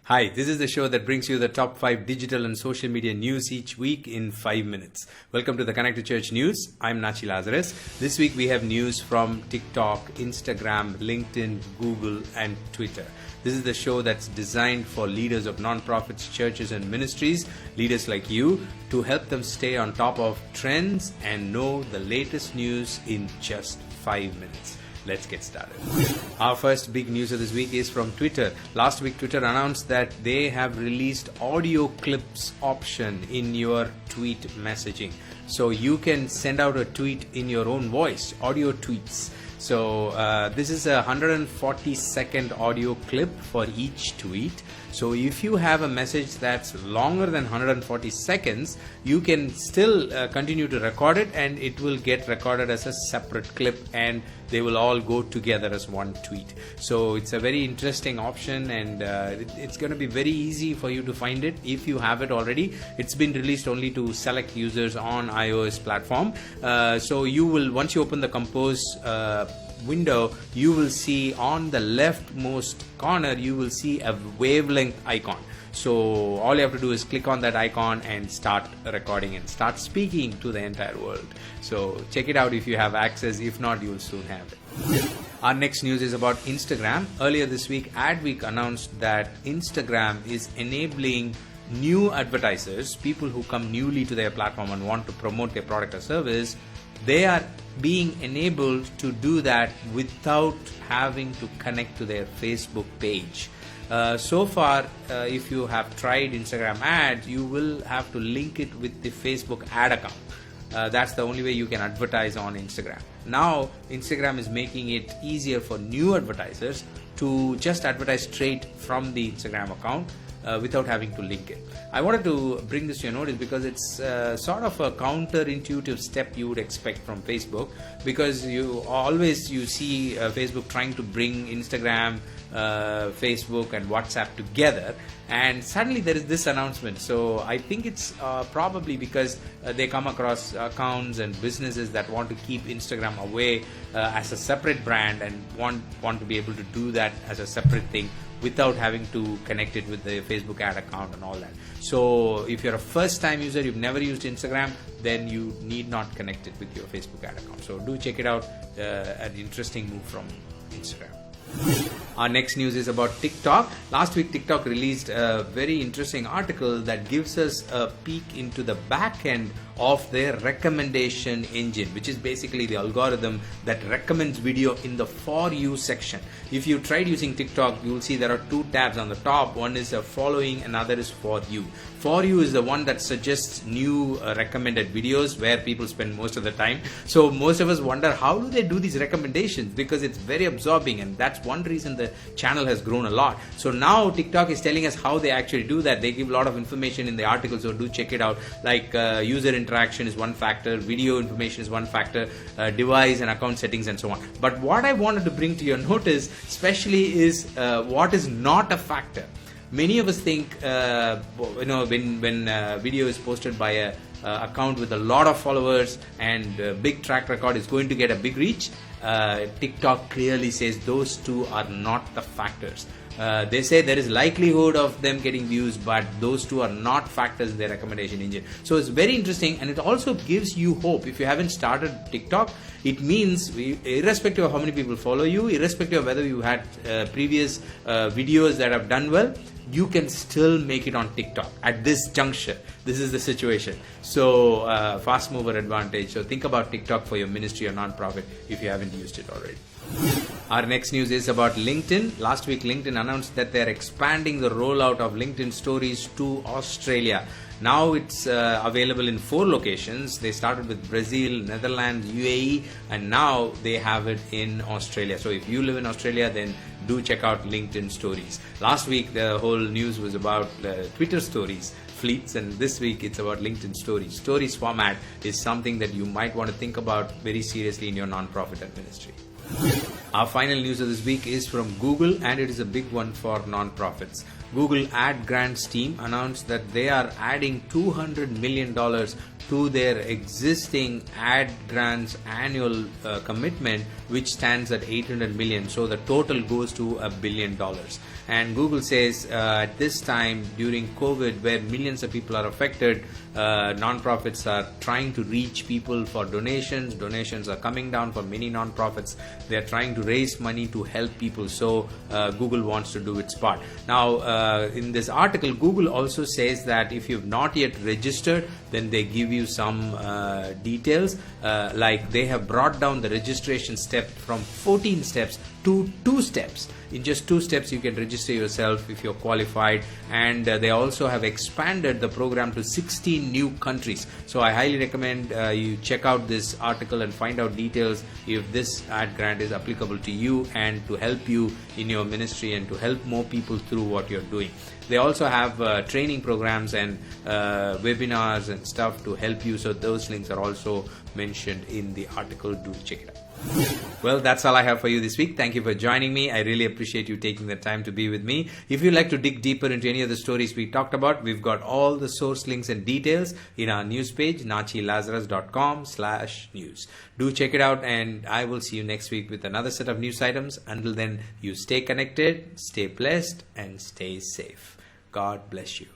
Hi, this is the show that brings you the top 5 digital and social media news each week in 5 minutes. Welcome to the Connected Church News. I'm Nachi Lazarus. This week we have news from TikTok, Instagram, LinkedIn, Google, and Twitter. This is the show that's designed for leaders of nonprofits, churches, and ministries, leaders like you, to help them stay on top of trends and know the latest news in just 5 minutes. Let's get started. Our first big news of this week is from Twitter. Last week, Twitter announced that they have released audio clips option in your tweet messaging. So you can send out a tweet in your own voice, audio tweets. So this is a 140-second audio clip for each tweet. So if you have a message that's longer than 140 seconds, you can still continue to record it, and it will get recorded as a separate clip, and they will all go together as one tweet. So it's a very interesting option, and it's going to be very easy for you to find it if you have it already. It's been released only to select users on iOS platform. So you will, once you open the Compose window, you will see on the leftmost corner, you will see a wavelength icon. So all you have to do is click on that icon and start recording and start speaking to the entire world. So check it out if you have access. If not, you will soon have it. Our next news is about Instagram. Earlier this week, Adweek announced that Instagram is enabling new advertisers, people who come newly to their platform and want to promote their product or service. They are being enabled to do that without having to connect to their Facebook page. So far, if you have tried Instagram ads, you will have to link it with the Facebook ad account. That's the only way you can advertise on Instagram. Now, Instagram is making it easier for new advertisers to just advertise straight from the Instagram account without having to link it. I wanted to bring this to your notice because it's sort of a counterintuitive step you would expect from Facebook, because you see Facebook trying to bring Instagram, Facebook and WhatsApp together, and suddenly there is this announcement. So I think it's probably because they come across accounts and businesses that want to keep Instagram away as a separate brand and want to be able to do that as a separate thing without having to connect it with the Facebook ad account and all that. So if you're a first time user, you've never used Instagram, then you need not connect it with your Facebook ad account. So do check it out. An interesting move from Instagram. Our next news is about TikTok. Last week, TikTok released a very interesting article that gives us a peek into the back end of their recommendation engine, which is basically the algorithm that recommends video in the For You section. If you tried using TikTok, you will see there are two tabs on the top. One is following, another is For You. For You is the one that suggests new recommended videos where people spend most of the time. So most of us wonder, how do they do these recommendations? Because it's very absorbing, and that's one reason the channel has grown a lot. So now TikTok is telling us how they actually do that. They give a lot of information in the article, so do check it out. Like user interaction is one factor, video information is one factor, device and account settings and so on. But what I wanted to bring to your notice especially is what is not a factor. Many of us think when video is posted by a account with a lot of followers and big track record is going to get a big reach. TikTok clearly says those two are not the factors. They say there is likelihood of them getting views, but those two are not factors in their recommendation engine. So it's very interesting, and it also gives you hope. If you haven't started TikTok, it means irrespective of how many people follow you, irrespective of whether you had previous videos that have done well, you can still make it on TikTok at this juncture. This is the situation. So fast mover advantage. So think about TikTok for your ministry or nonprofit if you haven't used it already. Our next news is about LinkedIn. Last week, LinkedIn announced that they're expanding the rollout of LinkedIn Stories to Australia. Now it's available in 4 locations. They started with Brazil, Netherlands, UAE, and now they have it in Australia. So if you live in Australia, then do check out LinkedIn Stories. Last week, the whole news was about Twitter Stories fleets, and this week it's about LinkedIn Stories. Stories format is something that you might want to think about very seriously in your nonprofit and ministry. Our final news of this week is from Google, and it is a big one for nonprofits. Google Ad Grants team announced that they are adding $200 million to their existing ad grants annual commitment, which stands at $800 million. So the total goes to $1 billion. And Google says at this time during COVID, where millions of people are affected, non-profits are trying to reach people for donations. Donations are coming down for many non-profits. They are trying to raise money to help people. So Google wants to do its part. Now, in this article, Google also says that if you've not yet registered, then they give you some details, like they have brought down the registration step from 14 steps to 2 steps. In just 2 steps you can register yourself if you're qualified, and they also have expanded the program to 16 new countries. So I highly recommend you check out this article and find out details if this ad grant is applicable to you and to help you in your ministry and to help more people through what you're doing. They also have training programs and webinars and stuff to help you, so those links are also mentioned in the article. Do check it out. Well, that's all I have for you this week. Thank you for joining me. I really appreciate you taking the time to be with me. If you'd like to dig deeper into any of the stories we talked about, we've got all the source links and details in our news page, nachilazarus.com/news. Do check it out, and I will see you next week with another set of news items. Until then, you stay connected, stay blessed, and stay safe. God bless you.